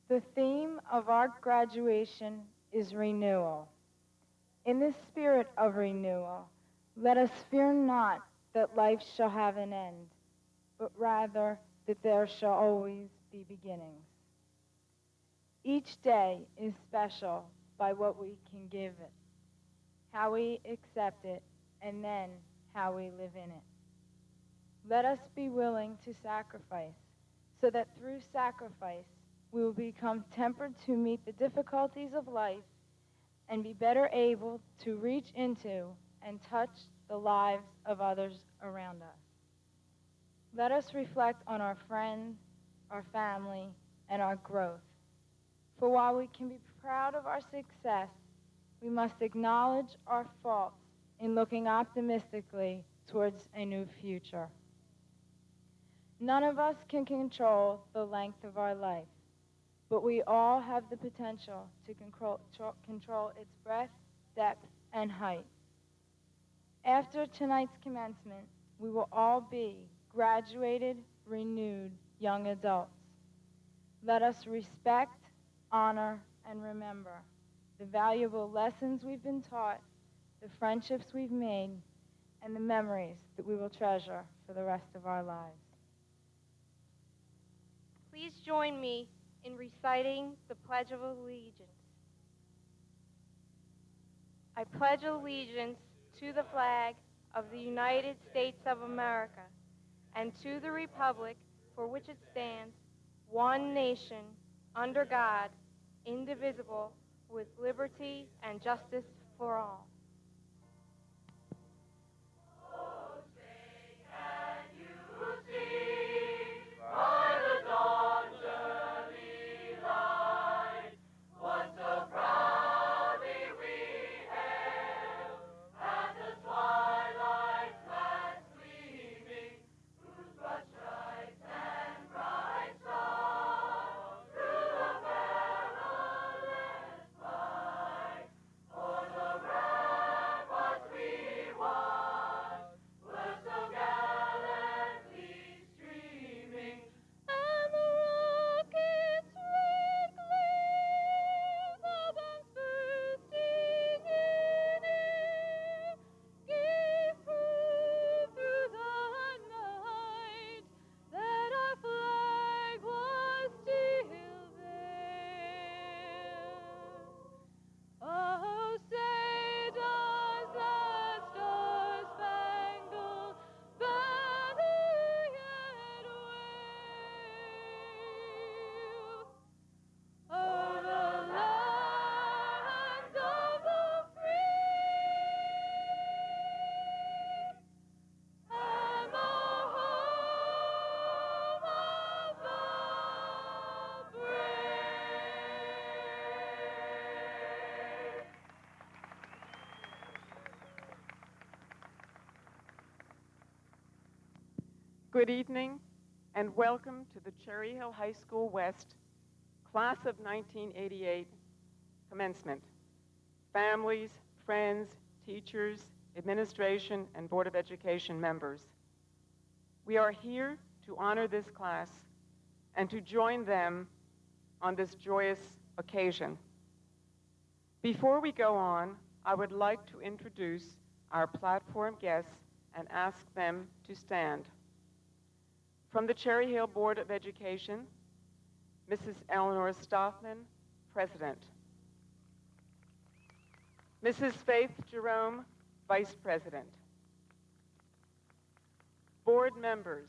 The theme of our graduation is renewal. In the spirit of renewal, let us fear not that life shall have an end, but rather that there shall always be beginnings. Each day is special by what we can give it, how we accept it, and then how we live in it. Let us be willing to sacrifice, so that through sacrifice we will become tempered to meet the difficulties of life and be better able to reach into and touch the lives of others around us. Let us reflect on our friends, our family, and our growth. For while we can be proud of our success, we must acknowledge our faults in looking optimistically towards a new future. None of us can control the length of our life, but we all have the potential to control its breadth, depth, and height. After tonight's commencement, we will all be graduated, renewed young adults. Let us respect, honor, and remember the valuable lessons we've been taught, the friendships we've made, and the memories that we will treasure for the rest of our lives. Please join me in reciting the Pledge of Allegiance. I pledge allegiance to the flag of the United States of America and to the republic for which it stands, one nation, under God, indivisible, with liberty and justice for all. Oh, say, can you see? Good evening and welcome to the Cherry Hill High School West Class of 1988 commencement. Families, friends, teachers, administration, and Board of Education members. We are here to honor this class and to join them on this joyous occasion. Before we go on, I would like to introduce our platform guests and ask them to stand. From the Cherry Hill Board of Education, Mrs. Eleanor Stoffman, President. Mrs. Faith Jerome, Vice President. Board members,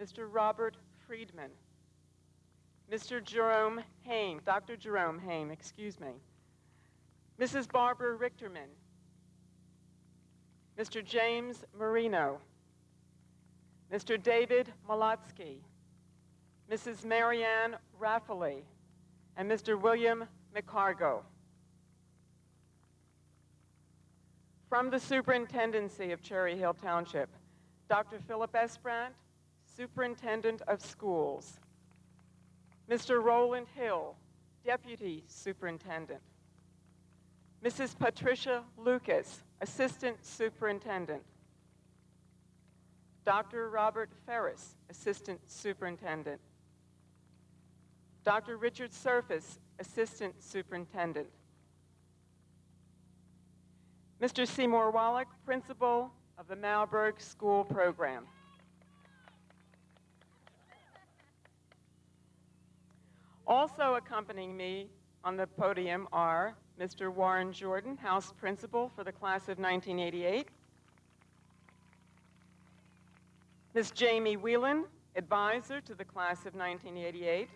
Mr. Robert Friedman, Mr. Jerome Haim, Dr. Jerome Haim, excuse me, Mrs. Barbara Richterman, Mr. James Marino, Mr. David Malotsky, Mrs. Marianne Raffaele, and Mr. William McCargo. From the Superintendency of Cherry Hill Township, Dr. Philip Esbrandt, Superintendent of Schools. Mr. Roland Hill, Deputy Superintendent. Mrs. Patricia Lucas, Assistant Superintendent. Dr. Robert Ferris, Assistant Superintendent. Dr. Richard Surface, Assistant Superintendent. Mr. Seymour Wallach, Principal of the Malberg School Program. Also accompanying me on the podium are Mr. Warren Jordan, House Principal for the Class of 1988. Ms. Jamie Whelan, Advisor to the Class of 1988.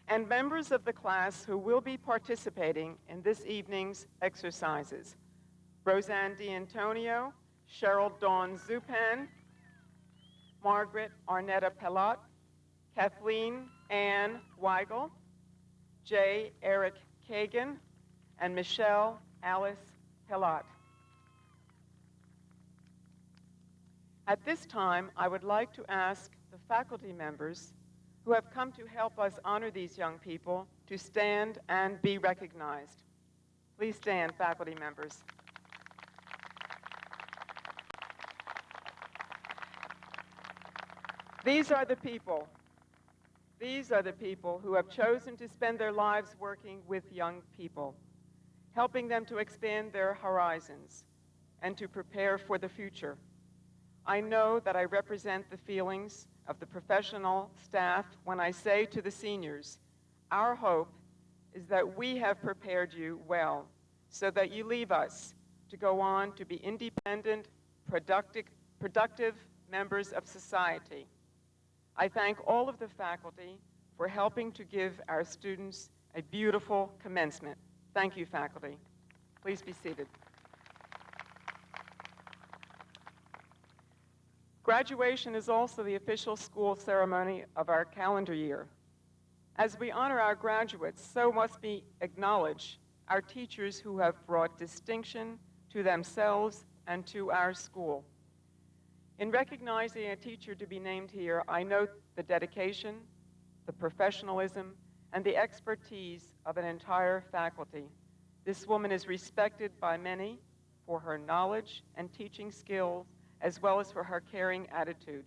And members of the class who will be participating in this evening's exercises. Roseanne D'Antonio, Cheryl Dawn Zupan, Margaret Arnetta Pelot, Kathleen Ann Weigel, J. Eric Kagan, and Michelle Alice Pelot. At this time, I would like to ask the faculty members who have come to help us honor these young people to stand and be recognized. Please stand, faculty members. These are the people who have chosen to spend their lives working with young people, helping them to expand their horizons and to prepare for the future. I know that I represent the feelings of the professional staff when I say to the seniors, our hope is that we have prepared you well so that you leave us to go on to be independent, productive members of society. I thank all of the faculty for helping to give our students a beautiful commencement. Thank you, faculty. Please be seated. Graduation is also the official school ceremony of our calendar year. As we honor our graduates, so must we acknowledge our teachers who have brought distinction to themselves and to our school. In recognizing a teacher to be named here, I note the dedication, the professionalism, and the expertise of an entire faculty. This woman is respected by many for her knowledge and teaching skills, as well as for her caring attitude.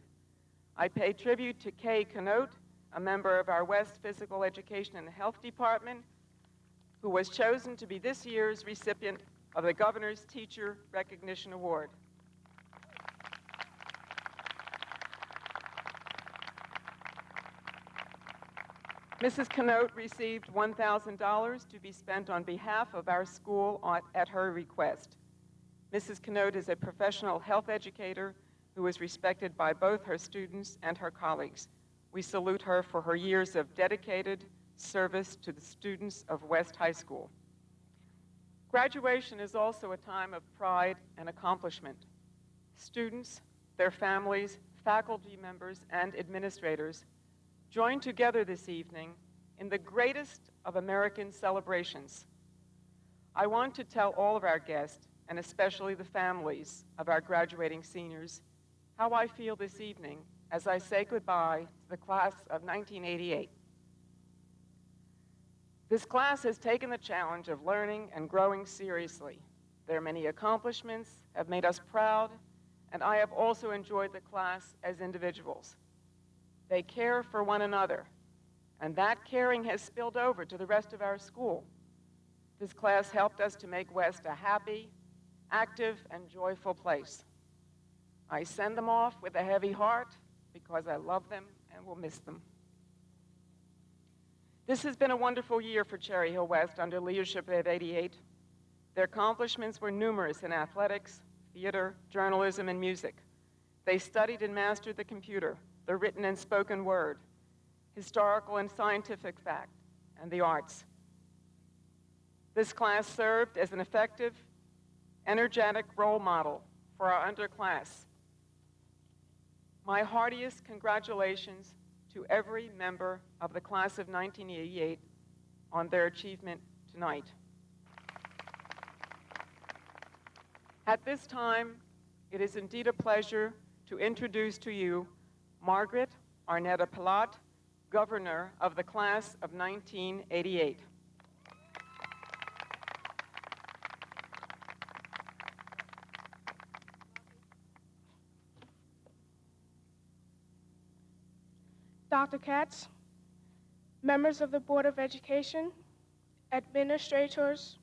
I pay tribute to Kay Connote, a member of our West Physical Education and Health Department, who was chosen to be this year's recipient of the Governor's Teacher Recognition Award. Mrs. Connote received $1,000 to be spent on behalf of our school at her request. Mrs. Connote is a professional health educator who is respected by both her students and her colleagues. We salute her for her years of dedicated service to the students of West High School. Graduation is also a time of pride and accomplishment. Students, their families, faculty members, and administrators join together this evening in the greatest of American celebrations. I want to tell all of our guests, and especially the families of our graduating seniors, how I feel this evening as I say goodbye to the class of 1988. This class has taken the challenge of learning and growing seriously. Their many accomplishments have made us proud, and I have also enjoyed the class as individuals. They care for one another, and that caring has spilled over to the rest of our school. This class helped us to make West a happy, active, and joyful place. I send them off with a heavy heart because I love them and will miss them. This has been a wonderful year for Cherry Hill West under leadership of 88. Their accomplishments were numerous in athletics, theater, journalism, and music. They studied and mastered the computer, the written and spoken word, historical and scientific fact, and the arts. This class served as an effective, energetic role model for our underclass. My heartiest congratulations to every member of the class of 1988 on their achievement tonight. At this time, it is indeed a pleasure to introduce to you Margaret Arnetta Pilat, Governor of the class of 1988. Dr. Katz, members of the Board of Education, administrators,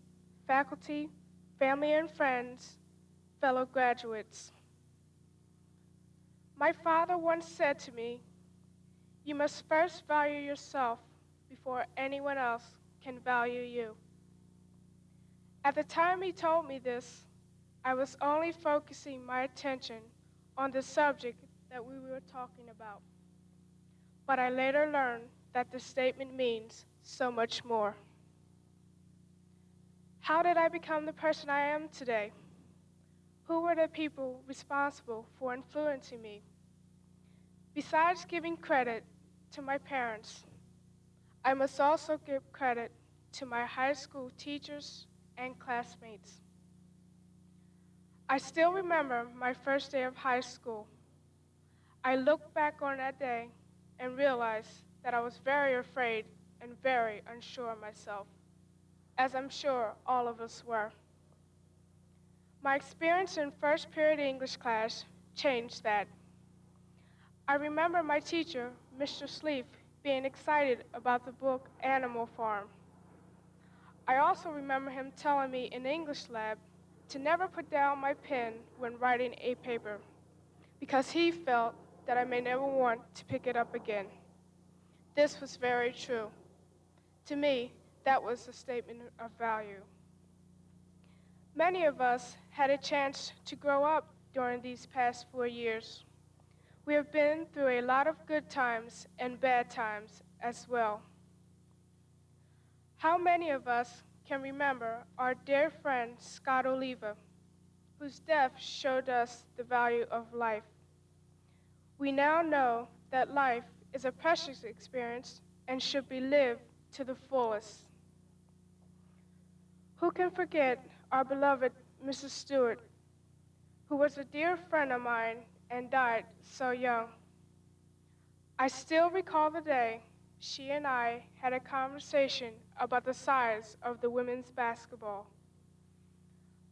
faculty, family and friends, fellow graduates. My father once said to me, "You must first value yourself before anyone else can value you." At the time he told me this, I was only focusing my attention on the subject that we were talking about. But I later learned that the statement means so much more. How did I become the person I am today? Who were the people responsible for influencing me? Besides giving credit to my parents, I must also give credit to my high school teachers and classmates. I still remember my first day of high school. I look back on that day and realized that I was very afraid and very unsure of myself, as I'm sure all of us were. My experience in first period English class changed that. I remember my teacher, Mr. Sleef, being excited about the book Animal Farm. I also remember him telling me in English lab to never put down my pen when writing a paper, because he felt that I may never want to pick it up again. This was very true. To me, that was a statement of value. Many of us had a chance to grow up during these past 4 years. We have been through a lot of good times and bad times as well. How many of us can remember our dear friend Scott Oliva, whose death showed us the value of life? We now know that life is a precious experience and should be lived to the fullest. Who can forget our beloved Mrs. Stewart, who was a dear friend of mine and died so young? I still recall the day she and I had a conversation about the size of the women's basketball.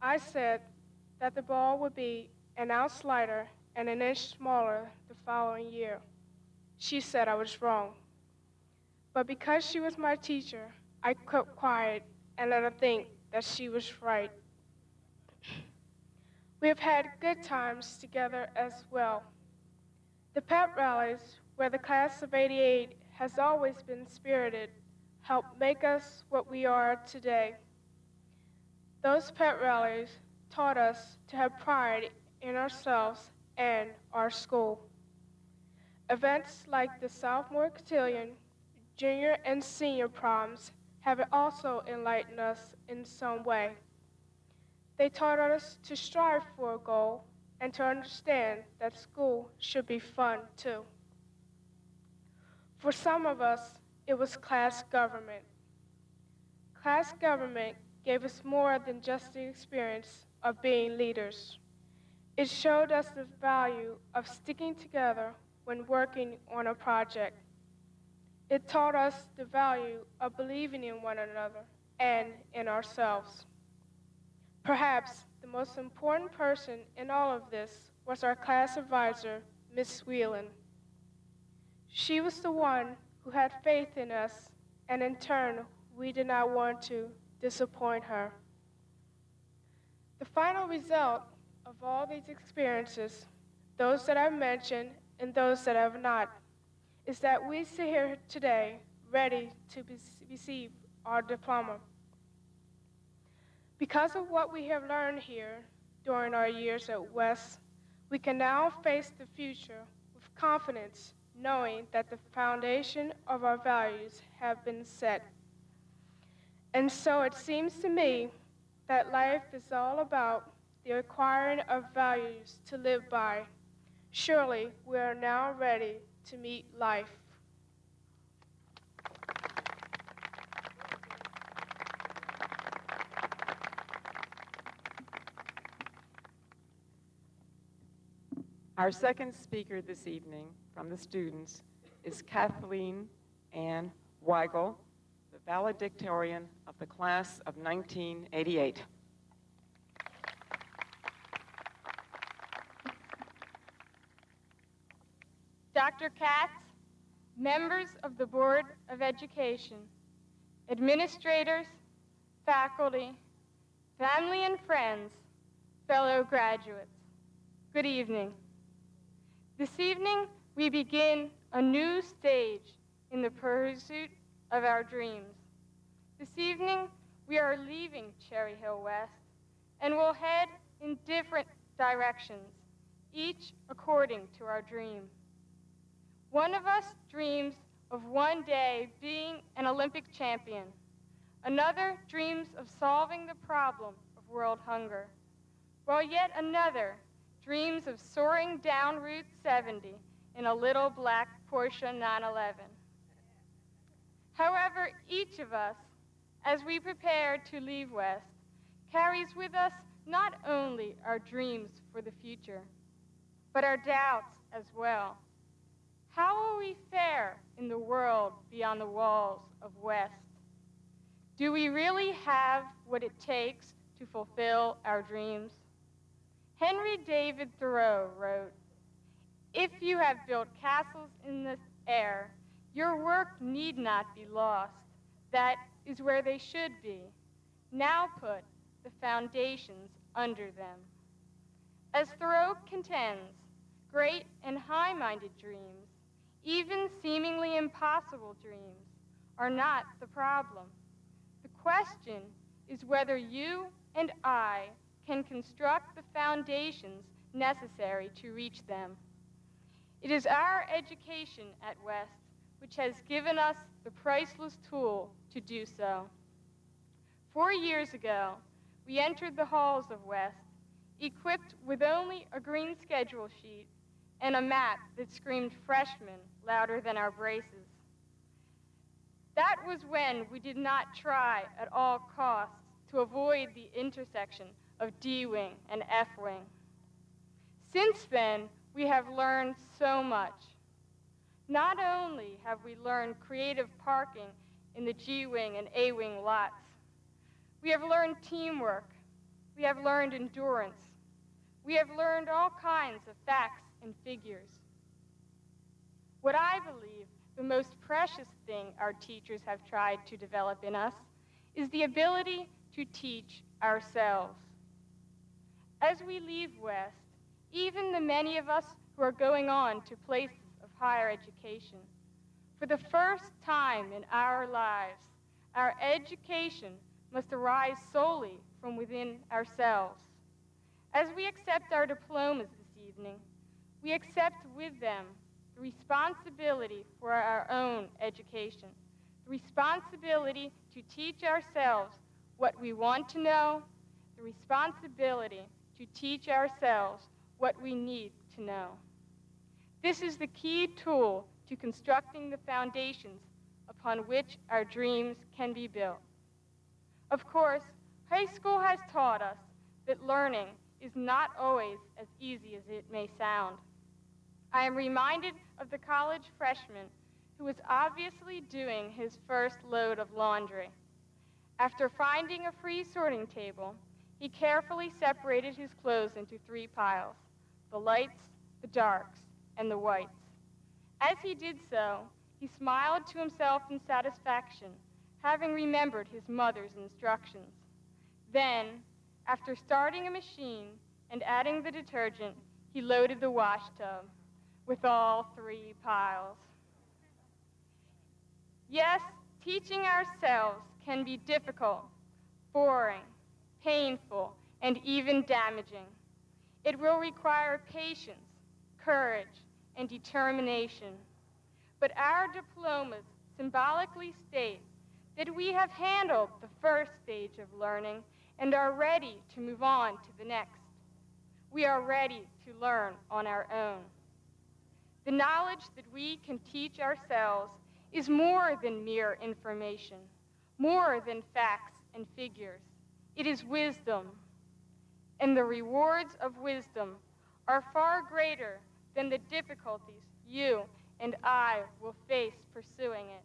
I said that the ball would be an ounce lighter and an inch smaller the following year. She said I was wrong. But because she was my teacher, I kept quiet and let her think that she was right. We have had good times together as well. The pep rallies, where the class of '88 has always been spirited, help make us what we are today. Those pep rallies taught us to have pride in ourselves and our school. Events like the sophomore cotillion, junior and senior proms have also enlightened us in some way. They taught us to strive for a goal and to understand that school should be fun too. For some of us, it was class government. Class government gave us more than just the experience of being leaders. It showed us the value of sticking together when working on a project. It taught us the value of believing in one another and in ourselves. Perhaps the most important person in all of this was our class advisor, Miss Whelan. She was the one who had faith in us, and in turn, we did not want to disappoint her. The final result of all these experiences, those that I've mentioned and those that I have not, is that we sit here today ready to receive our diploma. Because of what we have learned here during our years at West, we can now face the future with confidence, knowing that the foundation of our values have been set. And so it seems to me that life is all about the acquiring of values to live by. Surely we are now ready to meet life. Our second speaker this evening from the students is Kathleen Ann Weigel, the valedictorian of the class of 1988. Dr. Katz, members of the Board of Education, administrators, faculty, family and friends, fellow graduates, good evening. This evening, we begin a new stage in the pursuit of our dreams. This evening, we are leaving Cherry Hill West and will head in different directions, each according to our dream. One of us dreams of one day being an Olympic champion. Another dreams of solving the problem of world hunger, while yet another dreams of soaring down Route 70 in a little black Porsche 911. However, each of us, as we prepare to leave West, carries with us not only our dreams for the future, but our doubts as well. How will we fare in the world beyond the walls of West? Do we really have what it takes to fulfill our dreams? Henry David Thoreau wrote, "If you have built castles in the air, your work need not be lost. That is where they should be. Now put the foundations under them." As Thoreau contends, great and high-minded dreams, even seemingly impossible dreams, are not the problem. The question is whether you and I can construct the foundations necessary to reach them. It is our education at West which has given us the priceless tool to do so. 4 years ago, we entered the halls of West, equipped with only a green schedule sheet and a map that screamed freshman louder than our braces. That was when we did not try at all costs to avoid the intersection of D-Wing and F-Wing. Since then, we have learned so much. Not only have we learned creative parking in the G-Wing and A-Wing lots, we have learned teamwork, we have learned endurance, we have learned all kinds of facts and figures. What I believe the most precious thing our teachers have tried to develop in us is the ability to teach ourselves. As we leave West, even the many of us who are going on to places of higher education, for the first time in our lives, our education must arise solely from within ourselves. As we accept our diplomas this evening, we accept with them the responsibility for our own education, the responsibility to teach ourselves what we want to know, the responsibility to teach ourselves what we need to know. This is the key tool to constructing the foundations upon which our dreams can be built. Of course, high school has taught us that learning is not always as easy as it may sound. I am reminded of the college freshman who was obviously doing his first load of laundry. After finding a free sorting table, he carefully separated his clothes into 3 piles: the lights, the darks, and the whites. As he did so, he smiled to himself in satisfaction, having remembered his mother's instructions. Then, after starting a machine and adding the detergent, he loaded the wash tub with all 3 piles. Yes, teaching ourselves can be difficult, boring, painful, and even damaging. It will require patience, courage, and determination. But our diplomas symbolically state that we have handled the first stage of learning and are ready to move on to the next. We are ready to learn on our own. The knowledge that we can teach ourselves is more than mere information, more than facts and figures. It is wisdom. And the rewards of wisdom are far greater than the difficulties you and I will face pursuing it.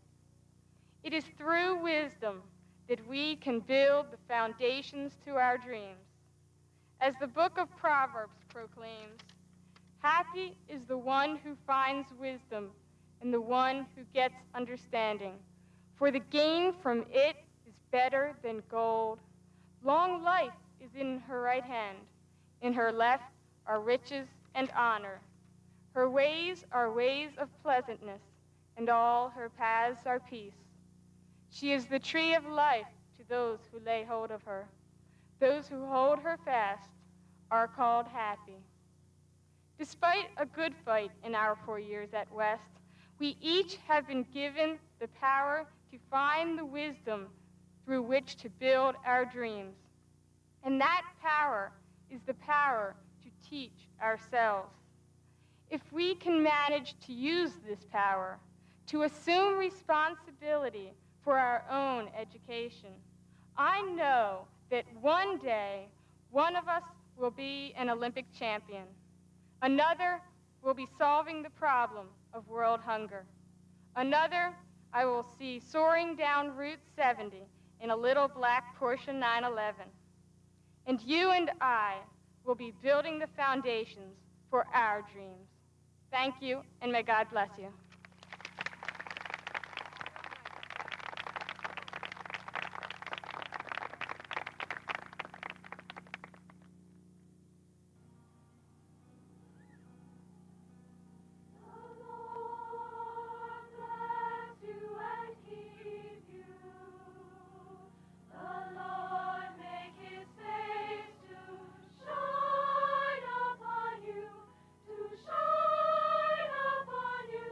It is through wisdom that we can build the foundations to our dreams. As the book of Proverbs proclaims, happy is the one who finds wisdom and the one who gets understanding, for the gain from it is better than gold. Long life is in her right hand. In her left are riches and honor. Her ways are ways of pleasantness, and all her paths are peace. She is the tree of life to those who lay hold of her. Those who hold her fast are called happy. Despite a good fight in our 4 years at West, we each have been given the power to find the wisdom through which to build our dreams. And that power is the power to teach ourselves. If we can manage to use this power, to assume responsibility for our own education, I know that one day one of us will be an Olympic champion. Another will be solving the problem of world hunger. Another I will see soaring down Route 70 in a little black Porsche 911. And you and I will be building the foundations for our dreams. Thank you, and may God bless you. Shine upon you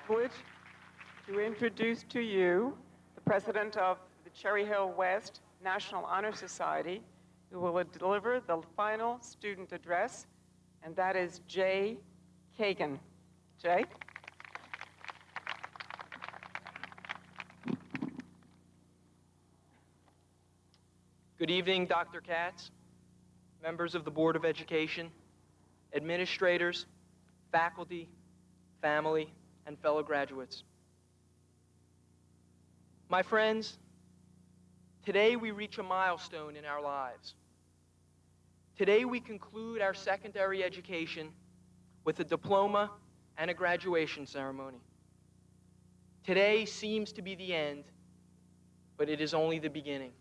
privilege to introduce to you the president of the Cherry Hill West National Honor Society, who will deliver the final student address, and that is Jay Kagan. Jay? Good evening, Dr. Katz, members of the Board of Education, administrators, faculty, family, and fellow graduates. My friends, today we reach a milestone in our lives. Today we conclude our secondary education with a diploma and a graduation ceremony. Today seems to be the end, but it is only the beginning.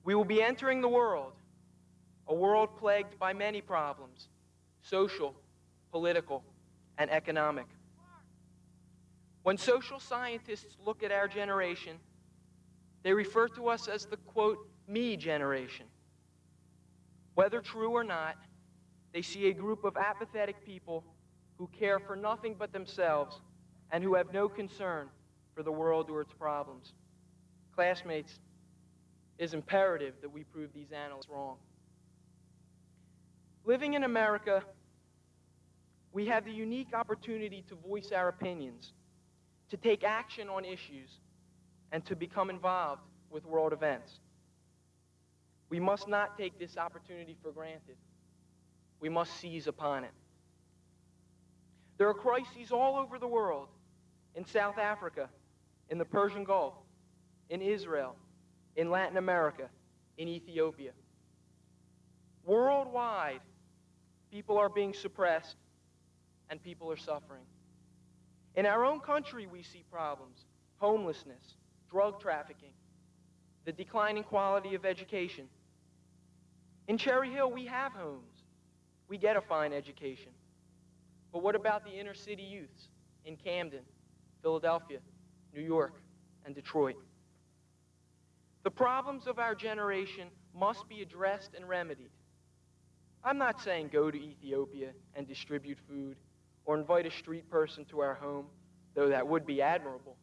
We will be entering the world, a world plagued by many problems, social, political, and economic. When social scientists look at our generation, they refer to us as the, quote, me generation. Whether true or not, they see a group of apathetic people who care for nothing but themselves and who have no concern for the world or its problems. Classmates, it is imperative that we prove these analysts wrong. Living in America, we have the unique opportunity to voice our opinions, to take action on issues, and to become involved with world events. We must not take this opportunity for granted. We must seize upon it. There are crises all over the world, in South Africa, in the Persian Gulf, in Israel, in Latin America, in Ethiopia. Worldwide, people are being suppressed and people are suffering. In our own country, we see problems: homelessness, drug trafficking, the declining quality of education. In Cherry Hill, we have homes. We get a fine education. But what about the inner city youths in Camden, Philadelphia, New York, and Detroit? The problems of our generation must be addressed and remedied. I'm not saying go to Ethiopia and distribute food or invite a street person to our home, though that would be admirable.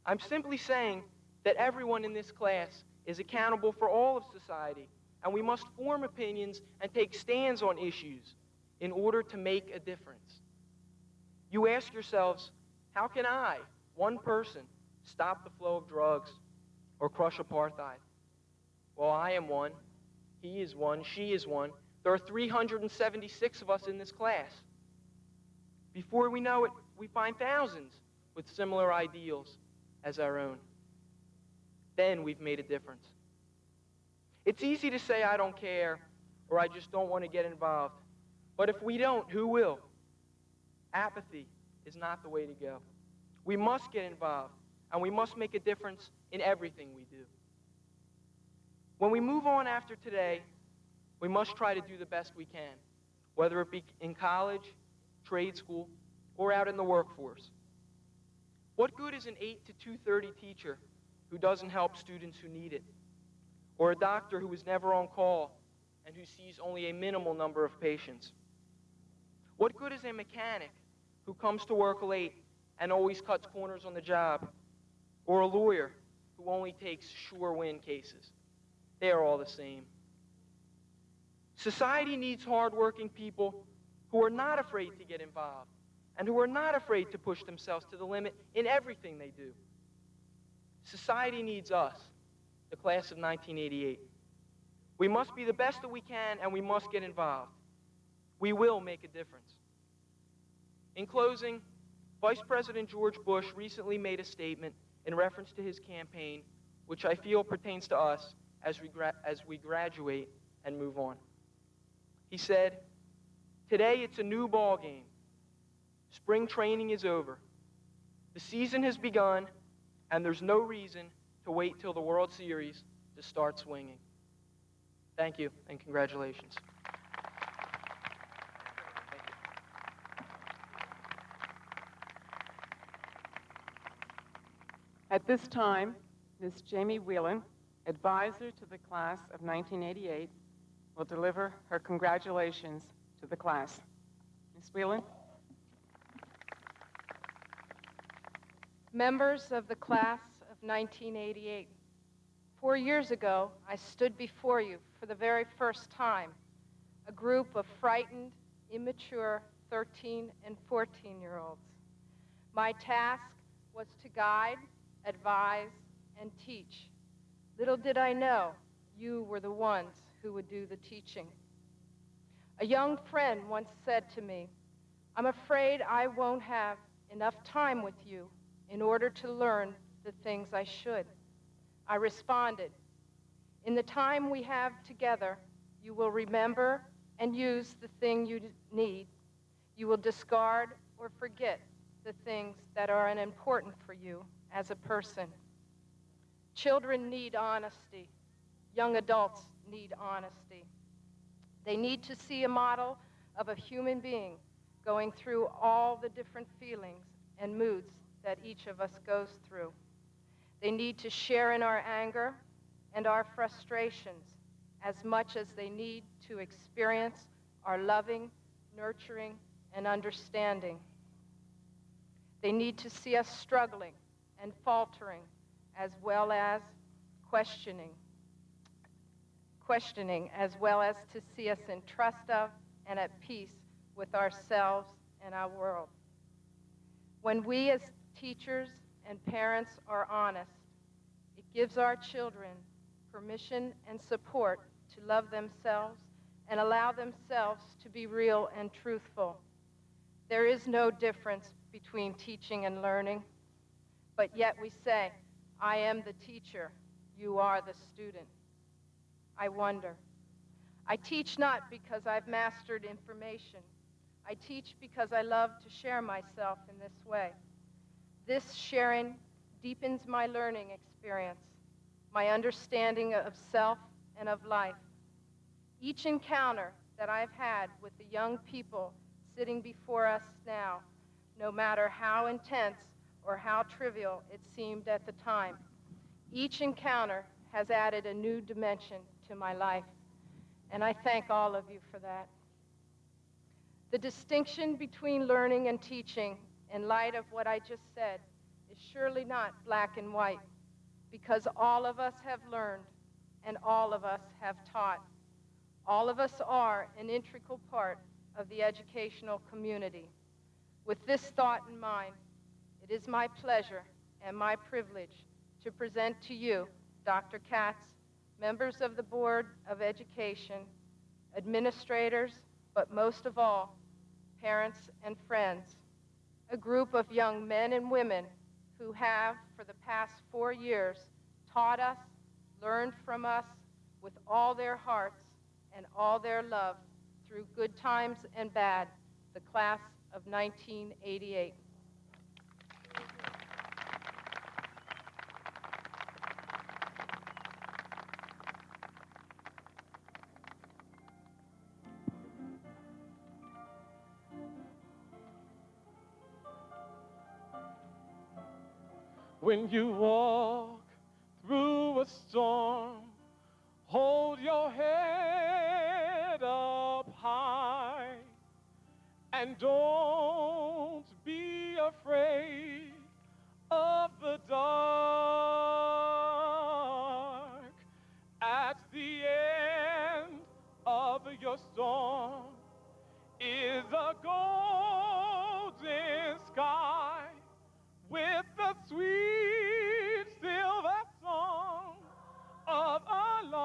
I'm simply saying that everyone in this class is accountable for all of society, and we must form opinions and take stands on issues in order to make a difference. You ask yourselves, how can I, one person, stop the flow of drugs or crush apartheid? Well, I am one. He is one. She is one. There are 376 of us in this class. Before we know it, we find thousands with similar ideals as our own. Then we've made a difference. It's easy to say I don't care or I just don't want to get involved. But if we don't, who will? Apathy is not the way to go. We must get involved, and we must make a difference in everything we do. When we move on after today, we must try to do the best we can, whether it be in college, trade school, or out in the workforce. What good is an 8 to 2:30 teacher who doesn't help students who need it? Or a doctor who is never on call and who sees only a minimal number of patients? What good is a mechanic who comes to work late and always cuts corners on the job? Or a lawyer who only takes sure win cases? They are all the same. Society needs hardworking people who are not afraid to get involved and who are not afraid to push themselves to the limit in everything they do. Society needs us, the class of 1988. We must be the best that we can, and we must get involved. We will make a difference. In closing, Vice President George Bush recently made a statement in reference to his campaign, which I feel pertains to us as we graduate and move on. He said, "Today it's a new ball game. Spring training is over. The season has begun, and there's no reason to wait till the World Series to start swinging." Thank you, and congratulations. At this time, Ms. Jamie Whelan, advisor to the class of 1988, will deliver her congratulations to the class. Ms. Whelan? Members of the class of 1988, 4 years ago, I stood before you for the very first time, a group of frightened, immature 13 and 14-year-olds. My task was to guide, advise, and teach. Little did I know you were the ones who would do the teaching. A young friend once said to me, "I'm afraid I won't have enough time with you in order to learn the things I should." I responded, "In the time we have together, you will remember and use the thing you need. You will discard or forget the things that are unimportant for you as a person." Children need honesty. Young adults need honesty. They need to see a model of a human being going through all the different feelings and moods that each of us goes through. They need to share in our anger and our frustrations as much as they need to experience our loving, nurturing, and understanding. They need to see us struggling and faltering as well as questioning, as well as to see us in trust of and at peace with ourselves and our world. When we as teachers and parents are honest, it gives our children permission and support to love themselves and allow themselves to be real and truthful. There is no difference between teaching and learning, but yet we say, "I am the teacher, you are the student." I wonder. I teach not because I've mastered information. I teach because I love to share myself in this way. This sharing deepens my learning experience, my understanding of self and of life. Each encounter that I've had with the young people sitting before us now, no matter how intense or how trivial it seemed at the time, each encounter has added a new dimension to my life, and I thank all of you for that. The distinction between learning and teaching, in light of what I just said, is surely not black and white, because all of us have learned and all of us have taught. All of us are an integral part of the educational community. With this thought in mind, it is my pleasure and my privilege to present to you, Dr. Katz, members of the Board of Education, administrators, but most of all, parents and friends, a group of young men and women who have, for the past 4 years, taught us, learned from us with all their hearts and all their love through good times and bad, the class of 1988. When you walk through a storm, hold your head up high and don't be afraid of the dark. At the end of your storm is a golden sky with the sweet silver song of our Lord.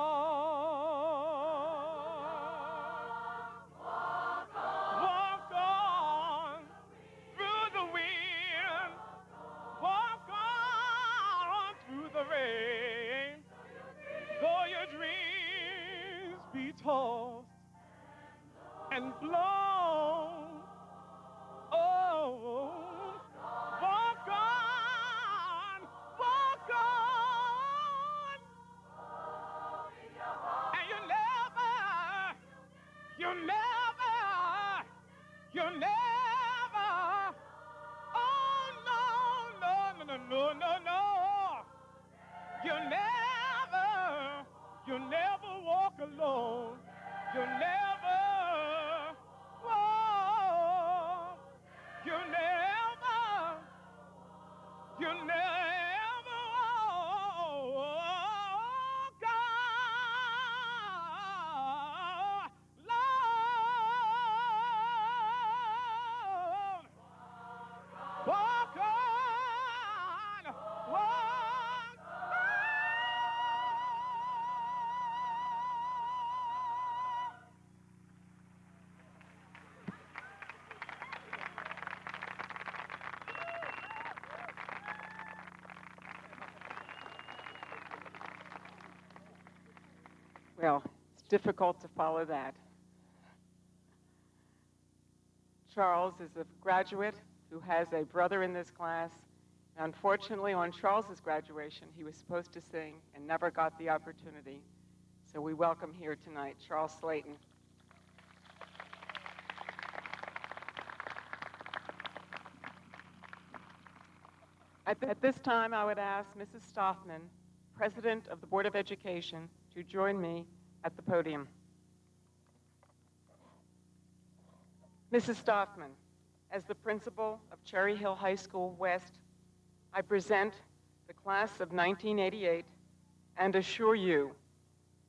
Walk on through the wind, walk on through the rain, though your dreams be tossed and blown. Oh, walk on, walk on, and you never, oh no, no, no, no, no, no, no, you never walk alone, you never Well, it's difficult to follow that. Charles is a graduate who has a brother in this class. Unfortunately, on Charles's graduation, he was supposed to sing and never got the opportunity. So we welcome here tonight Charles Slayton. At this time, I would ask Mrs. Stoffman, President of the Board of Education, to join me at the podium. Mrs. Stoffman, as the principal of Cherry Hill High School West, I present the class of 1988 and assure you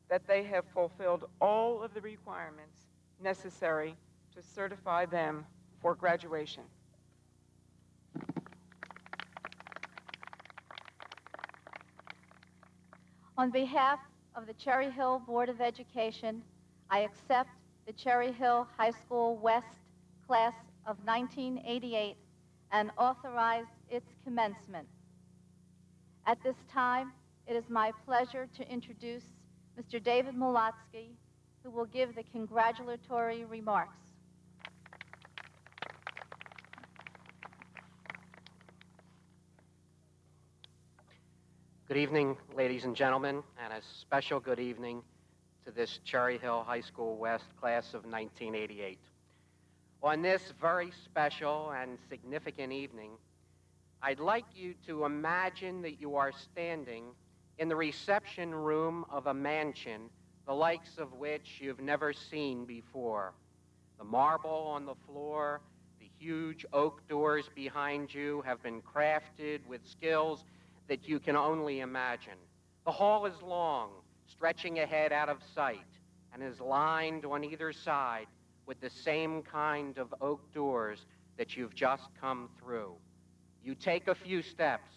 that they have fulfilled all of the requirements necessary to certify them for graduation. On behalf of the Cherry Hill Board of Education, I accept the Cherry Hill High School West class of 1988 and authorize its commencement. At this time, it is my pleasure to introduce Mr. David Molotsky, who will give the congratulatory remarks. Good evening, ladies and gentlemen, and a special good evening to this Cherry Hill High School West class of 1988. On this very special and significant evening, I'd like you to imagine that you are standing in the reception room of a mansion, the likes of which you've never seen before. The marble on the floor, the huge oak doors behind you have been crafted with skills that you can only imagine. The hall is long, stretching ahead out of sight, and is lined on either side with the same kind of oak doors that you've just come through. You take a few steps,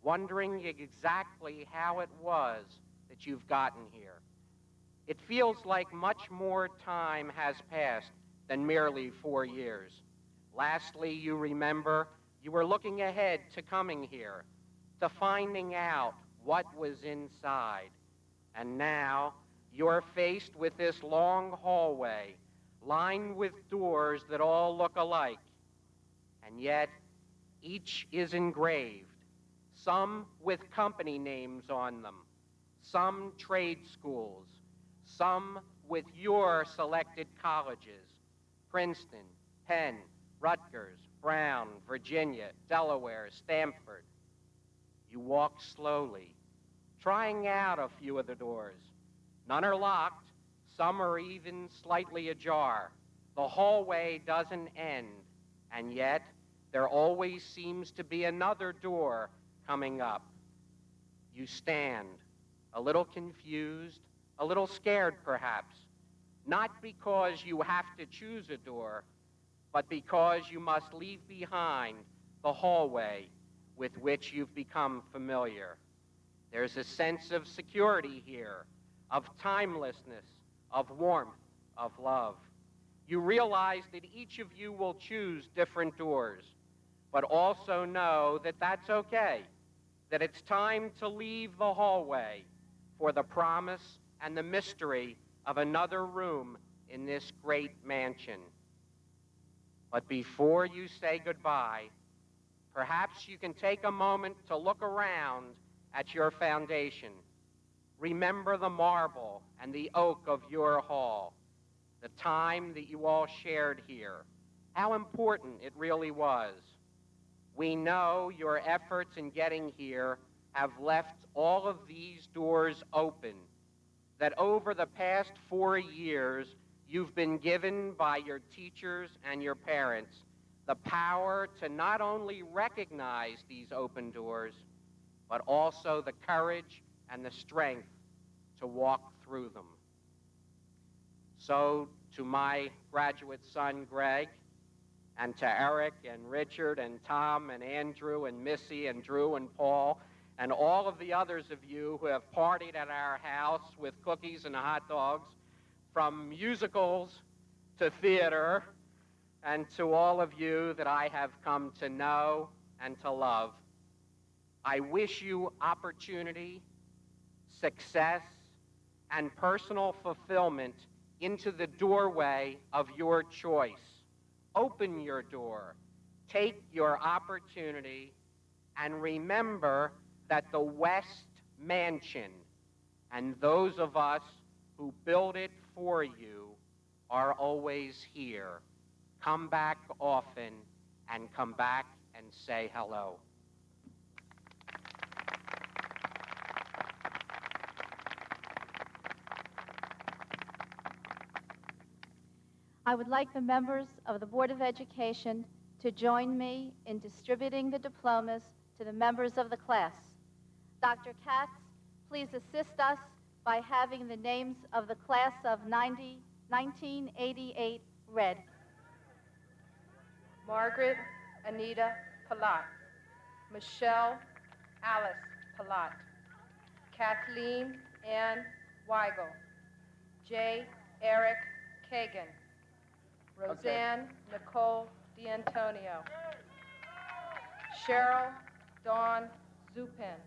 wondering exactly how it was that you've gotten here. It feels like much more time has passed than merely 4 years. Lastly, you remember you were looking ahead to coming here, to finding out what was inside. And now you're faced with this long hallway lined with doors that all look alike. And yet each is engraved, some with company names on them, some trade schools, some with your selected colleges: Princeton, Penn, Rutgers, Brown, Virginia, Delaware, Stanford. You walk slowly, trying out a few of the doors. None are locked, some are even slightly ajar. The hallway doesn't end, and yet there always seems to be another door coming up. You stand, a little confused, a little scared perhaps, not because you have to choose a door, but because you must leave behind the hallway with which you've become familiar. There's a sense of security here, of timelessness, of warmth, of love. You realize that each of you will choose different doors, but also know that that's okay, that it's time to leave the hallway for the promise and the mystery of another room in this great mansion. But before you say goodbye, perhaps you can take a moment to look around at your foundation. Remember the marble and the oak of your hall, the time that you all shared here, how important it really was. We know your efforts in getting here have left all of these doors open, that over the past 4 years, you've been given by your teachers and your parents the power to not only recognize these open doors, but also the courage and the strength to walk through them. So to my graduate son, Greg, and to Eric and Richard and Tom and Andrew and Missy and Drew and Paul and all of the others of you who have partied at our house with cookies and hot dogs, from musicals to theater, and to all of you that I have come to know and to love, I wish you opportunity, success, and personal fulfillment into the doorway of your choice. Open your door, take your opportunity, and remember that the West Mansion and those of us who build it for you are always here. Come back often and come back and say hello. I would like the members of the Board of Education to join me in distributing the diplomas to the members of the class. Dr. Katz, please assist us by having the names of the class of 1988 read. Margaret Anita Palat, Michelle Alice Palat, Kathleen Ann Weigel, J. Eric Kagan, Roseanne Nicole D'Antonio, Cheryl Dawn Zupan,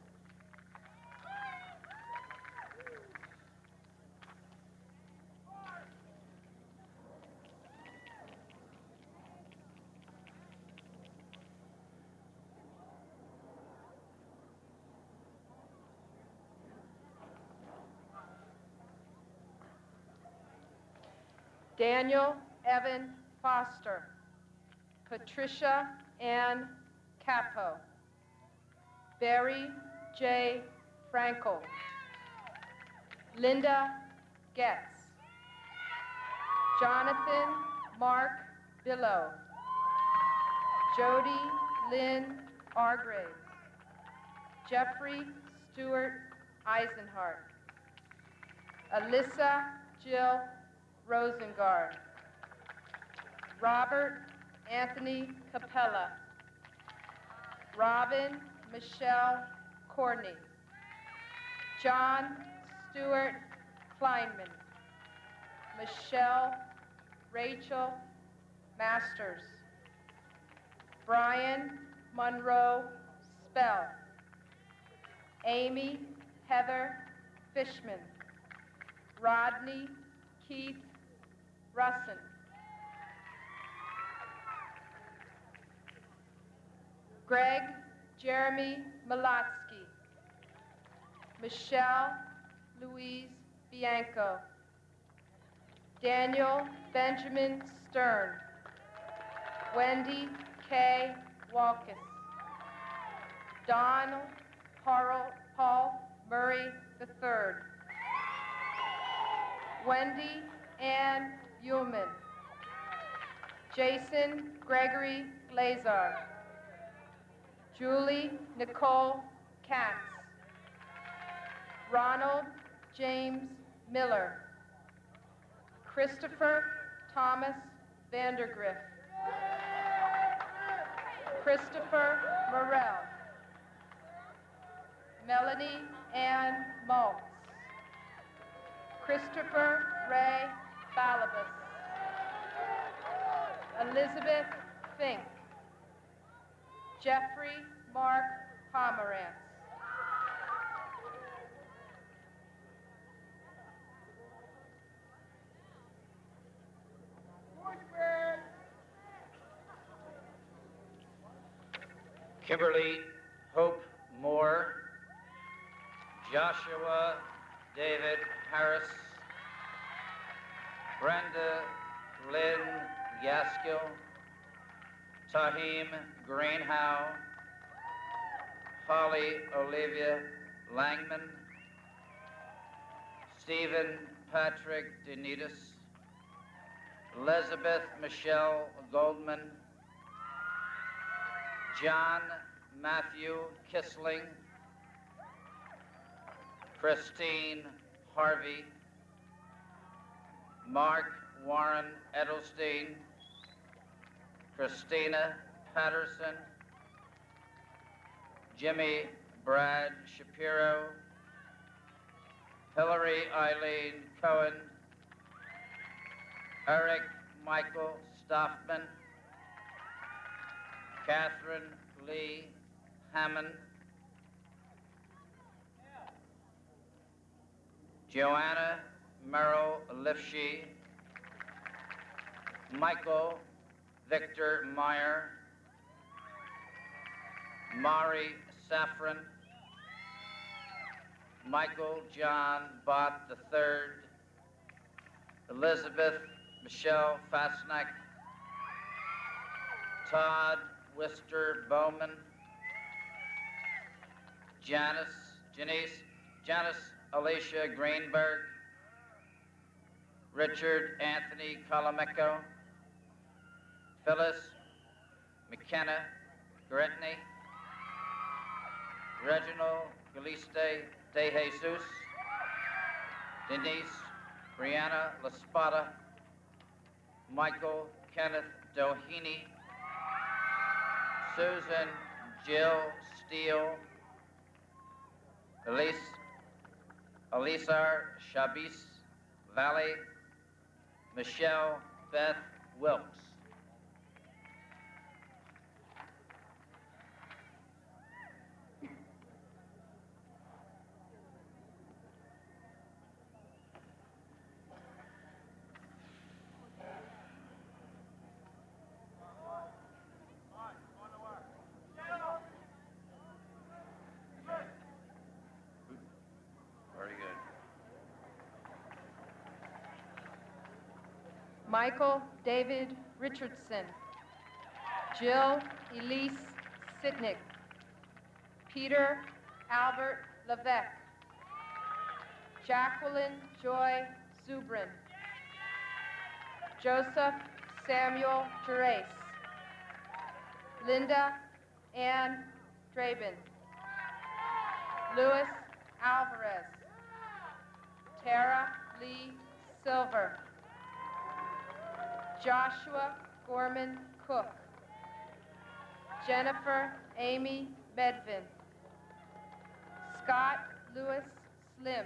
Daniel Evan Foster, Patricia Ann Capo, Barry J. Frankel, Linda Getz, Jonathan Mark Billow, Jody Lynn Argraves, Jeffrey Stewart Eisenhart, Alyssa Jill Rosengard, Robert Anthony Capella, Robin Michelle Courtney, John Stewart Kleinman, Michelle Rachel Masters, Brian Monroe Spell, Amy Heather Fishman, Rodney Keith Russin, Greg Jeremy Malatsky, Michelle Louise Bianco, Daniel Benjamin Stern, Wendy K. Walkus, Donald Paul Murray III, Wendy Ann Uhlman, Jason Gregory Glazar, Julie Nicole Katz, Ronald James Miller, Christopher Thomas Vandergriff, Christopher Morrell, Melanie Ann Maltz, Christopher Ray Balabas, Elizabeth Fink, Jeffrey Mark Pomerantz, Kimberly Hope Moore, Joshua David Harris, Brenda Lynn Gaskill, Tahim Greenhow, Holly Olivia Langman, Stephen Patrick Denitis, Elizabeth Michelle Goldman, John Matthew Kissling, Christine Harvey, Mark Warren Edelstein, Christina Patterson, Jimmy Brad Shapiro, Hillary Eileen Cohen, Eric Michael Stoffman, Catherine Lee Hammond, Joanna Merrill Lifshee, Michael Victor Meyer, Mari Safran, Michael John Bott III, Elizabeth Michelle Fasnack, Todd Wister Bowman, Janice Alicia Greenberg, Richard Anthony Colomecco, Phyllis McKenna Gretney, Reginald Galiste de Jesus, Denise Brianna Laspada, Michael Kenneth Doheny, Susan Jill Steele, Elisar Shabis Valley, Michelle Beth Wilkes. Very good. Michael David Richardson, Jill Elise Sitnick, Peter Albert Levesque, Jacqueline Joy Zubrin, Joseph Samuel Gerace, Linda Ann Draben, Louis Alvarez, Tara Lee Silver, Joshua Gorman Cook, Jennifer Amy Medvin, Scott Lewis Slim,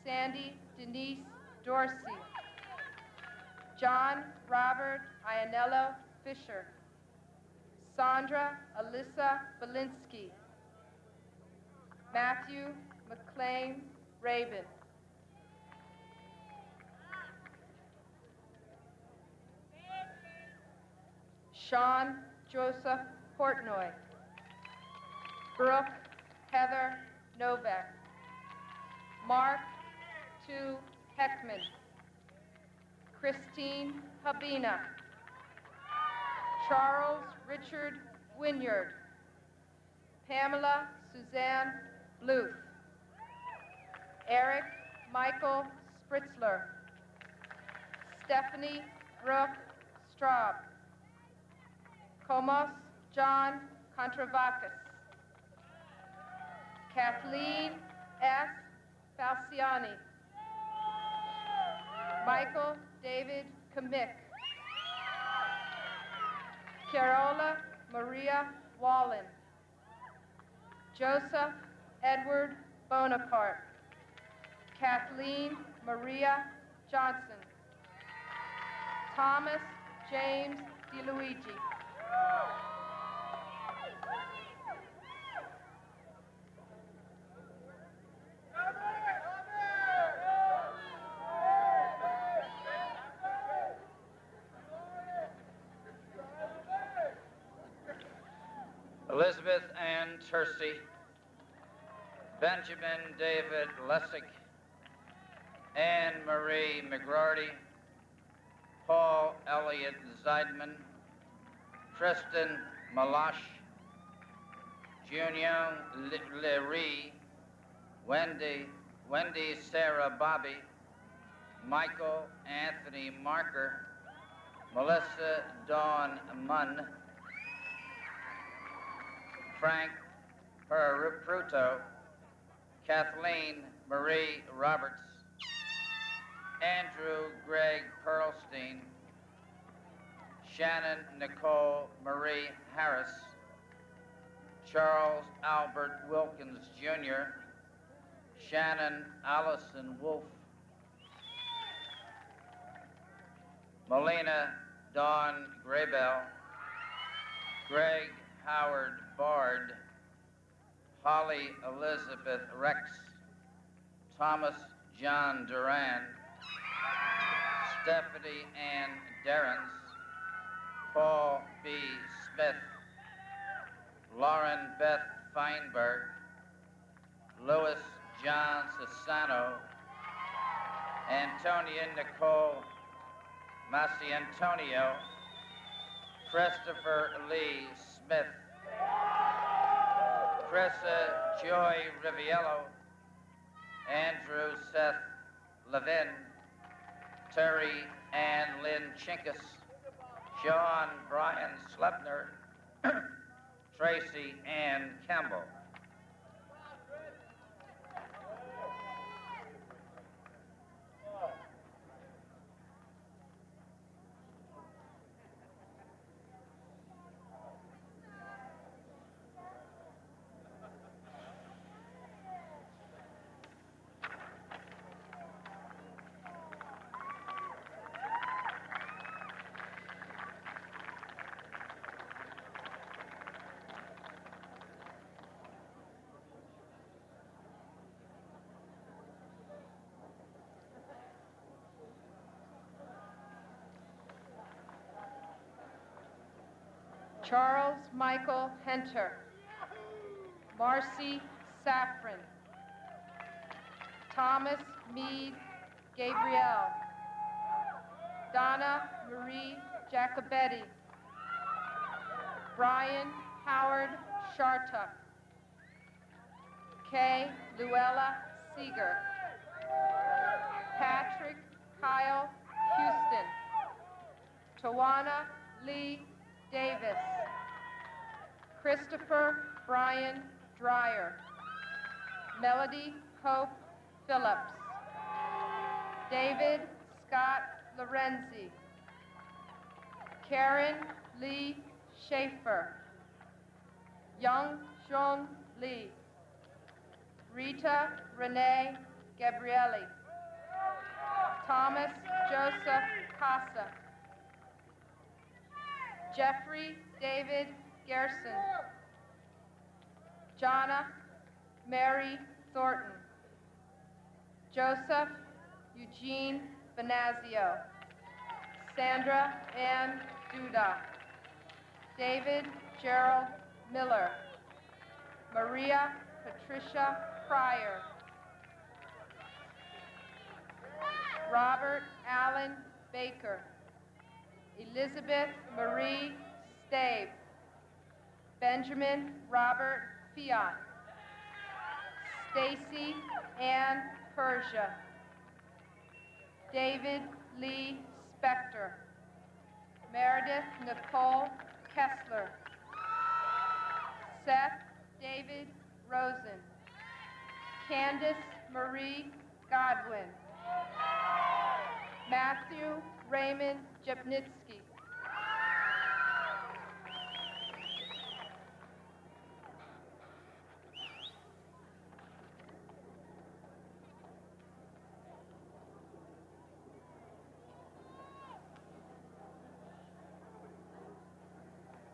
Sandy Denise Dorsey, John Robert Ianello Fisher, Sandra Alyssa Belinsky, Matthew McLean Rabin, Sean Joseph Portnoy, Brooke Heather Novak, Mark Tu Heckman, Christine Habina, Charles Richard Wynyard, Pamela Suzanne Bluth, Eric Michael Spritzler, Stephanie Brooke Straub, Komos John Contravakis, Kathleen S. Falciani, Michael David Kamick, Carola Maria Wallen, Joseph Edward Bonaparte, Kathleen Maria Johnson, Thomas James DeLuigi, Elizabeth Ann Tersey, Benjamin David Lessig, Anne Marie McGrarty, Paul Elliott Zeidman, Tristan Malash, Junyoung Leary, Wendy Sarah Bobby, Michael Anthony Marker, Melissa Dawn Munn, Frank Pruto, Kathleen Marie Roberts, Andrew Greg Perlstein, Shannon Nicole Marie Harris, Charles Albert Wilkins Jr., Shannon Allison Wolf, Melina Dawn Graybell, Greg Howard Bard, Holly Elizabeth Rex, Thomas John Duran, Stephanie Ann Derrens, Paul B. Smith, Lauren Beth Feinberg, Louis John Sassano, Antonia Nicole Maciantonio, Christopher Lee Smith, Chrissa Joy Riviello, Andrew Seth Levin, Terry Ann Lynn Chinkus, Sean Brian Slepner, Tracy Ann Campbell. Charles Michael Henter, Marcy Safran, Thomas Meade Gabriel, Donna Marie Jacobetti, Brian Howard Shartuck, Kay Luella Seeger, Patrick Kyle Houston, Tawana Lee Davis, Christopher Brian Dreyer, Melody Hope Phillips, David Scott Lorenzi, Karen Lee Schaefer, Young Jung Lee, Rita Renee Gabrielli, Thomas Joseph Casa, Jeffrey David Gerson, Jonna Mary Thornton, Joseph Eugene Benazio, Sandra Ann Duda, David Gerald Miller, Maria Patricia Pryor, Robert Allen Baker, Elizabeth Marie Stave, Benjamin Robert Fiat, Stacy Ann Persia, David Lee Spector, Meredith Nicole Kessler, Seth David Rosen, Candace Marie Godwin, Matthew Raymond Jepnitsky,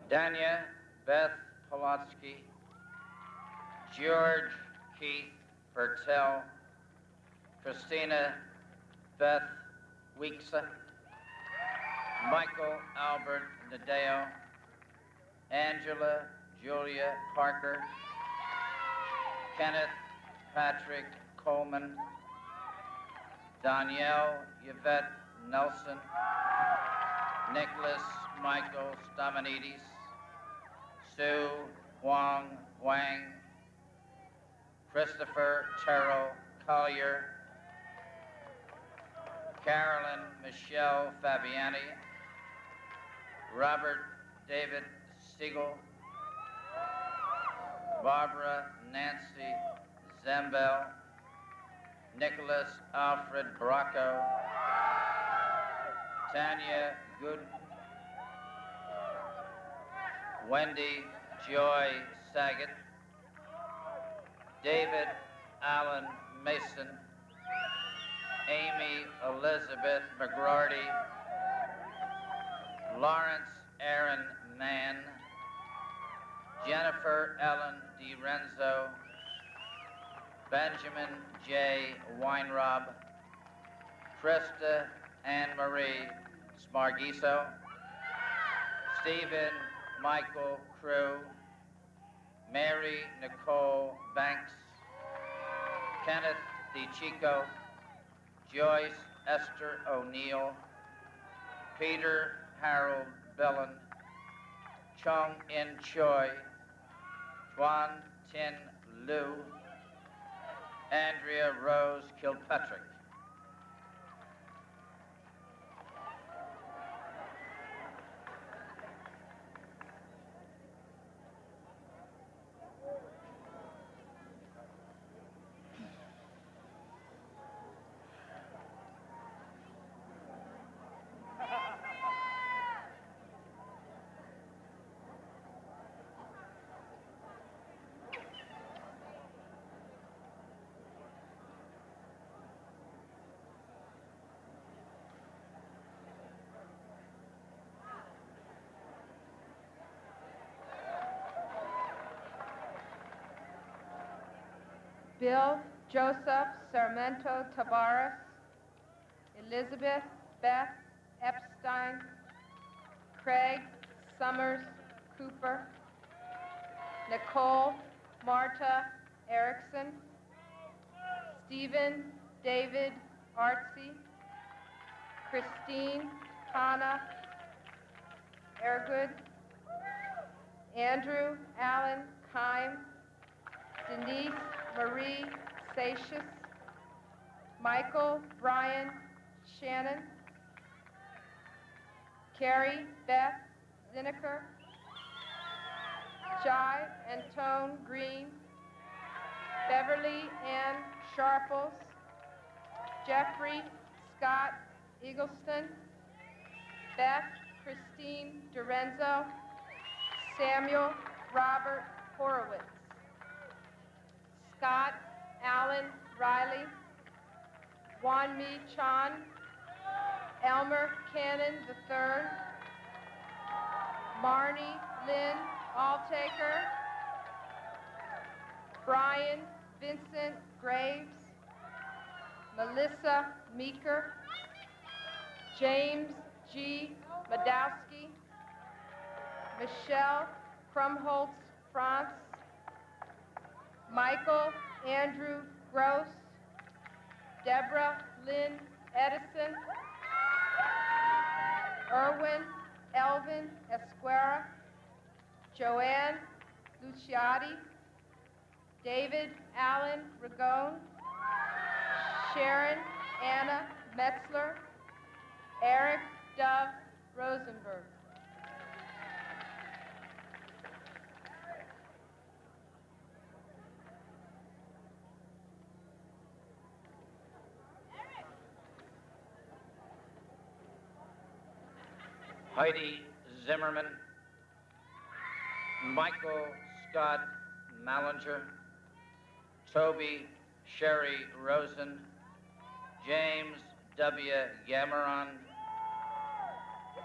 Danya Beth Polotsky, George Keith Bertel, Christina Beth Weeksa, Michael Albert Nadeo, Angela Julia Parker, Kenneth Patrick Coleman, Danielle Yvette Nelson, Nicholas Michael Stamanides, Sue Huang Wang, Christopher Terrell Collier, Carolyn Michelle Fabiani, Robert David Siegel, Barbara Nancy Zembel, Nicholas Alfred Bracco, Tanya Good, Wendy Joy Saget, David Allen Mason, Amy Elizabeth McGrarty, Lawrence Aaron Mann, Jennifer Ellen DiRenzo, Benjamin J. Weinrob, Krista Anne Marie Smargiso, Stephen Michael Crew, Mary Nicole Banks, Kenneth DiChico, Joyce Esther O'Neill, Peter Harold Bellin, Chung In Choi, Tuan Tin Liu, Andrea Rose Kilpatrick. Bill Joseph Sarmento Tavares, Elizabeth Beth Epstein, Craig Summers Cooper, Nicole Marta Erickson, Stephen David Artsy, Christine Hannah Ergood, Andrew Allen Kime, Denise Marie Satius, Michael Brian Shannon, Carrie Beth Zineker, Jai Antone Green, Beverly Ann Sharples, Jeffrey Scott Eagleston, Beth Christine Dorenzo, Samuel Robert Horowitz, Scott Allen Riley, Wan Mi Chan, Elmer Cannon III, Marnie Lynn Alltaker, Brian Vincent Graves, Melissa Meeker, James G. Madowski, Michelle Krumholtz France, Michael Andrew Gross, Deborah Lynn Edison, Erwin Elvin Esquera, Joanne Luciati, David Allen Ragone, Sharon Anna Metzler, Eric Dove Rosenberg. Heidi Zimmerman, Michael Scott Mallinger, Toby Sherry Rosen, James W. Gameron,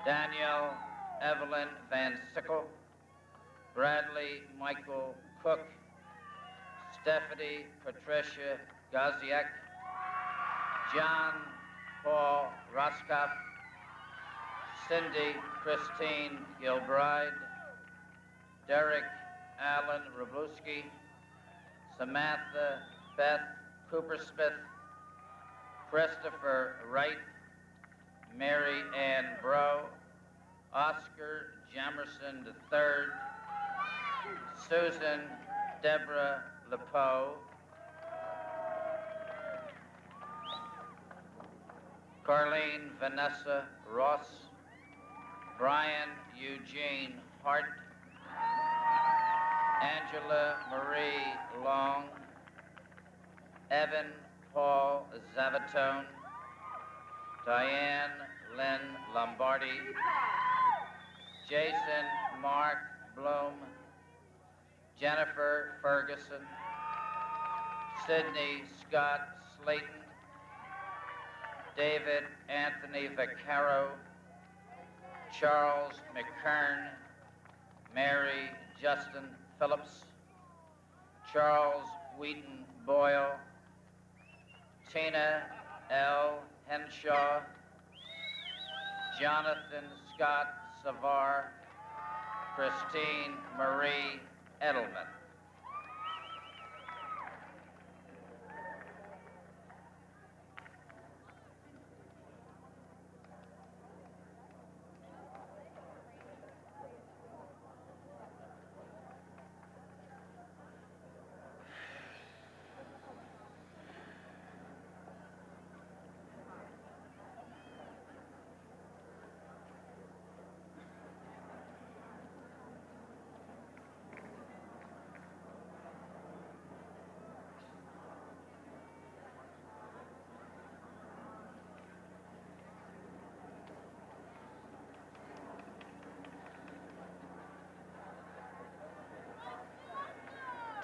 Danielle Evelyn Van Sickle, Bradley Michael Cook, Stephanie Patricia Gaziak, John Paul Roskoff, Cindy Christine Gilbride, Derek Allen Rabluski, Samantha Beth Coopersmith, Christopher Wright, Mary Ann Bro, Oscar Jamerson III, Susan Deborah Lepeau, Carlene Vanessa Ross, Brian Eugene Hart, Angela Marie Long, Evan Paul Zavatone, Diane Lynn Lombardi, Jason Mark Bloom, Jennifer Ferguson, Sydney Scott Slayton, David Anthony Vaccaro, Charles McKern, Mary Justin Phillips, Charles Wheaton Boyle, Tina L. Henshaw, Jonathan Scott Savar, Christine Marie Edelman.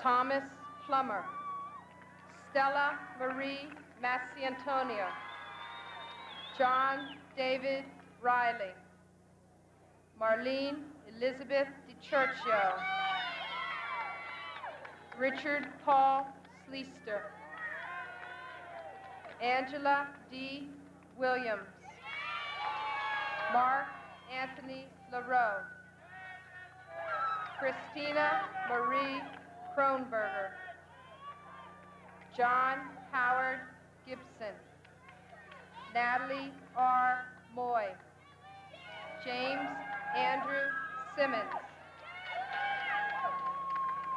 Thomas Plummer, Stella Marie Massiantonio, John David Riley, Marlene Elizabeth DiCercio, Richard Paul Sleester, Angela D. Williams, Mark Anthony LaRoe, Christina Marie Kronberger, John Howard Gibson, Natalie R. Moy, James Andrew Simmons,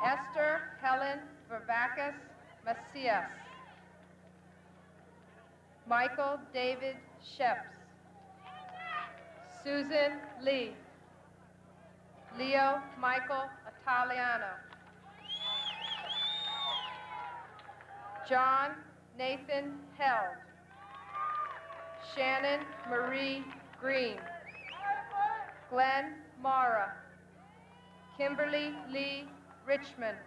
Esther Helen Vervakis Macias, Michael David Sheps, Susan Lee, Leo Michael Italiano, John Nathan Held, Shannon Marie Green, Glenn Mara, Kimberly Lee Richmond,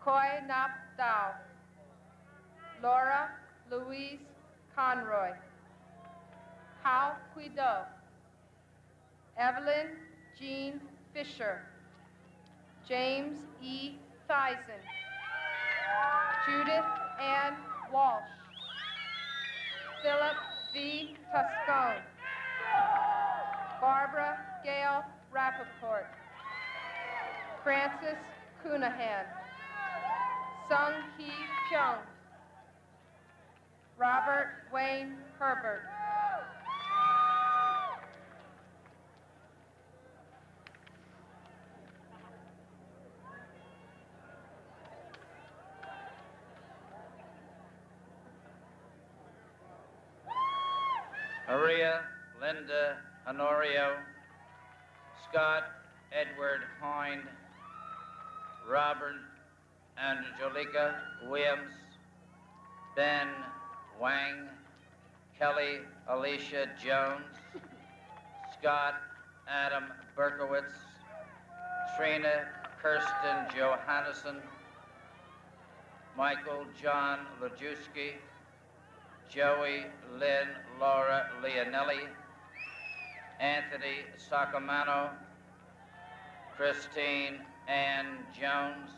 Koi Nap Dao, Laura Louise Conroy, Hao Quido, Evelyn Jean Fisher, James E. Theisen, Judith Ann Walsh, Philip V. Toscone, Barbara Gail Rappaport, Francis Cunahan, Sung Hee Pyong, Robert Wayne Herbert, Maria Linda Honorio, Scott Edward Hind, Robert Angelica Williams, Ben Wang, Kelly Alicia Jones, Scott Adam Berkowitz, Trina Kirsten Johannesson, Michael John Lajewski, Joey Lynn Laura Leonelli, Anthony Sacamano, Christine Ann Jones,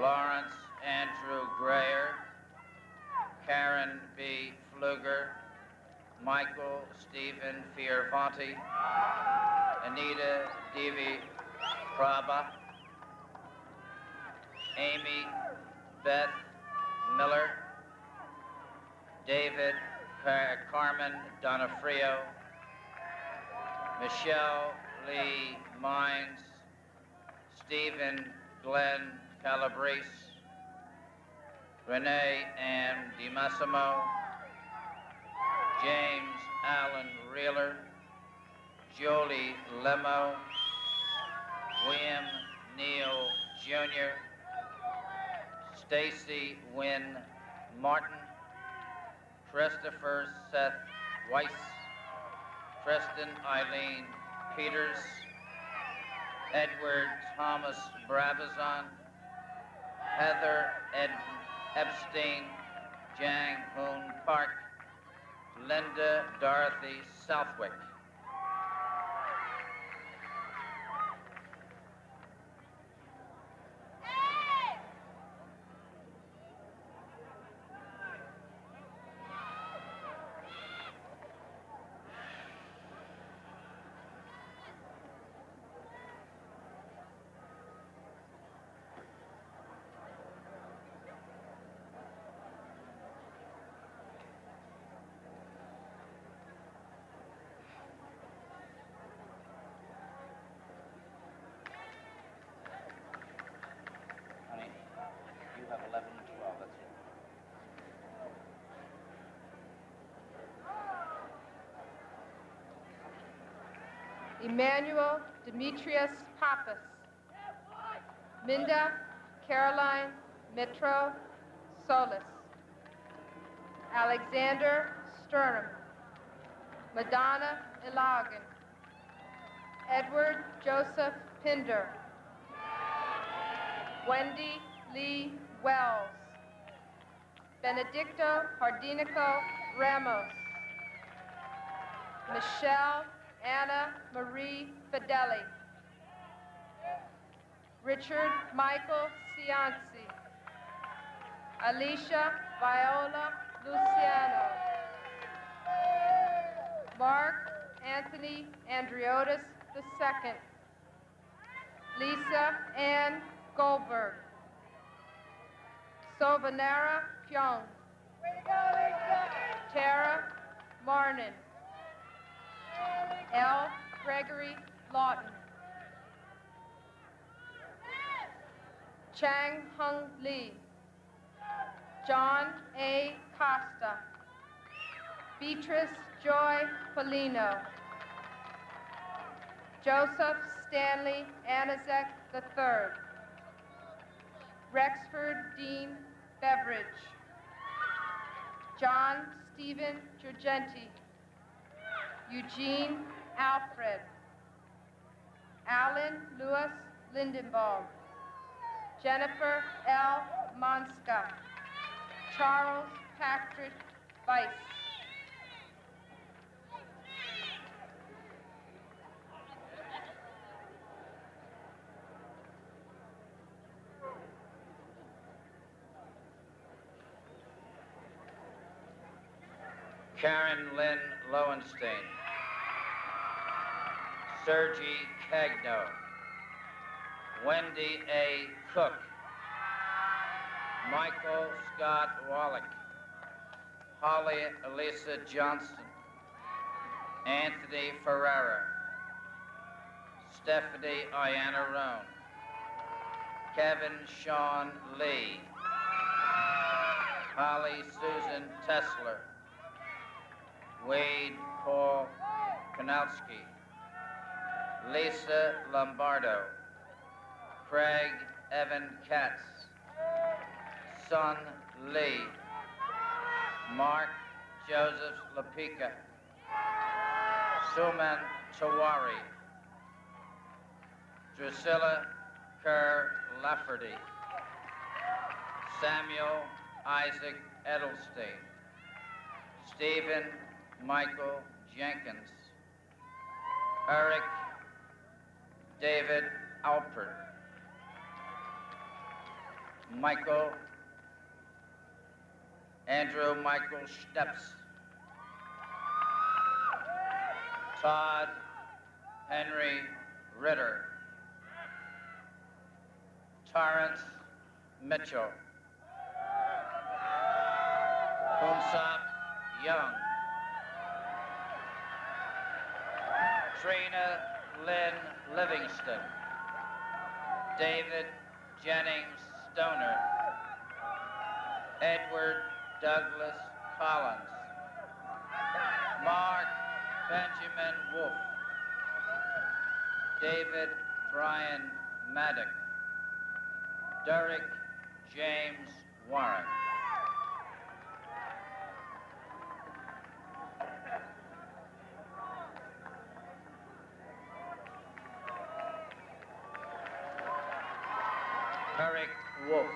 Lawrence Andrew Grayer, Karen B. Pfluger, Michael Stephen Fiervanti, Anita Devi Prabha, Amy Beth Miller, David Carmen Donofrio, Michelle Lee Mines, Stephen Glenn Calabrese, Renee Ann DiMassimo, James Allen Reeler, Jolie Lemo, William Neal Jr., Stacy Wynn Martin, Christopher Seth Weiss, Preston Eileen Peters, Edward Thomas Brabazon, Heather Epstein, Jang Hoon Park, Linda Dorothy Southwick. Emmanuel Demetrius Pappas. Minda Caroline Metro Solis. Alexander Sternum. Madonna Ilagan. Edward Joseph Pinder. Wendy Lee Wells. Benedicto Hardinico Ramos. Michelle Anna Marie Fideli. Richard Michael Cianci. Alicia Viola Luciano. Mark Anthony Andriotis II. Lisa Ann Goldberg. Sovanara Pyong. Tara Marnin. L. Gregory Lawton. Chang Hung Lee. John A. Costa. Beatrice Joy Polino. Joseph Stanley Anazek III. Rexford Dean Beveridge. John Stephen Giorgenti. Eugene Alfred. Alan Lewis Lindenbaum. Jennifer L. Monska. Charles Patrick Weiss. Karen Lynn Lowenstein. Sergi Cagno. Wendy A. Cook. Michael Scott Wallach. Holly Elisa Johnson. Anthony Ferrara. Stephanie Iana Roan. Kevin Sean Lee. Holly Susan Tesler. Wade Paul Kanowski. Lisa Lombardo. Craig Evan Katz. Sun Lee. Mark Joseph Lapika. Suman Tawari. Drusilla Kerr Lafferty. Samuel Isaac Edelstein. Stephen Michael Jenkins. Eric David Alpert. Andrew Michael Steps. Todd Henry Ritter. Torrance Mitchell. Kumsap Young. Trina Lynn Livingston. David Jennings Stoner. Edward Douglas Collins. Mark Benjamin Wolf. David Brian Maddock. Derek James Warren. Eric Wolf.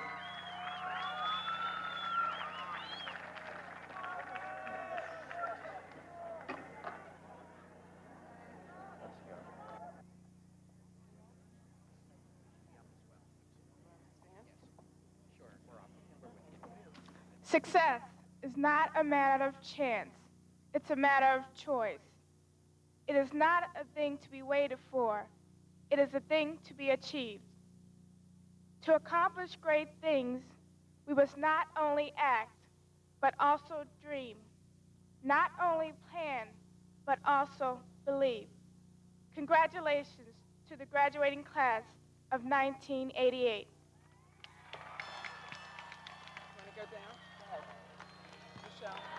Success is not a matter of chance. It's a matter of choice. It is not a thing to be waited for. It is a thing to be achieved. To accomplish great things, we must not only act, but also dream. Not only plan, but also believe. Congratulations to the graduating class of 1988. Want to go down? Go ahead. Michelle.